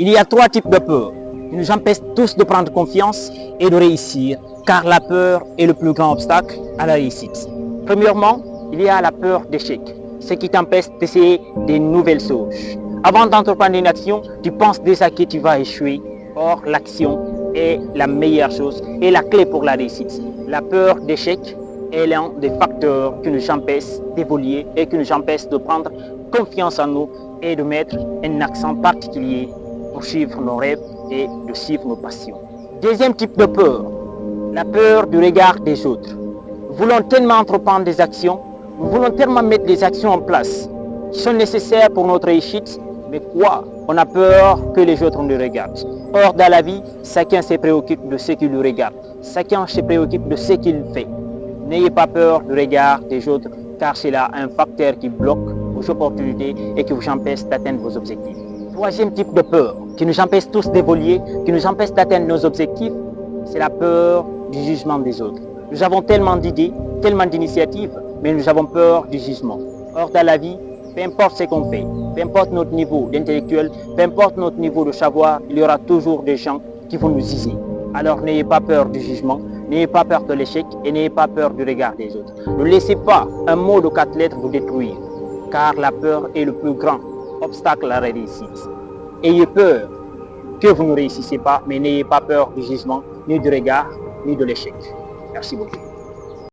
Il y a 3 types de peur qui nous empêchent tous de prendre confiance et de réussir, car la peur est le plus grand obstacle à la réussite. Premièrement, il y a la peur d'échec, ce qui t'empêche d'essayer des nouvelles choses. Avant d'entreprendre une action, tu penses déjà que tu vas échouer. Or, l'action est la meilleure chose et la clé pour la réussite. La peur d'échec est l'un des facteurs qui nous empêche d'évoluer et qui nous empêche de prendre confiance en nous et de mettre un accent particulier pour suivre nos rêves et de suivre nos passions. Deuxième type de peur, la peur du regard des autres. Nous voulons tellement entreprendre des actions, nous voulons tellement mettre des actions en place qui sont nécessaires pour notre réussite, mais quoi? On a peur que les autres nous regardent. Or, dans la vie, chacun se préoccupe de ce qu'il regarde. Chacun se préoccupe de ce qu'il fait. N'ayez pas peur du regard des autres, car c'est là un facteur qui bloque vos opportunités et qui vous empêche d'atteindre vos objectifs. Troisième type de peur qui nous empêche tous d'évoluer, qui nous empêche d'atteindre nos objectifs, c'est la peur du jugement des autres. Nous avons tellement d'idées, tellement d'initiatives, mais nous avons peur du jugement. Or, dans la vie, peu importe ce qu'on fait, peu importe notre niveau d'intellectuel, peu importe notre niveau de savoir, il y aura toujours des gens qui vont nous juger. Alors n'ayez pas peur du jugement, n'ayez pas peur de l'échec et n'ayez pas peur du regard des autres. Ne laissez pas un mot de 4 lettres vous détruire, car la peur est le plus grand obstacle à la réussite. Ayez peur que vous ne réussissez pas, mais n'ayez pas peur du jugement, ni du regard, ni de l'échec. Merci beaucoup.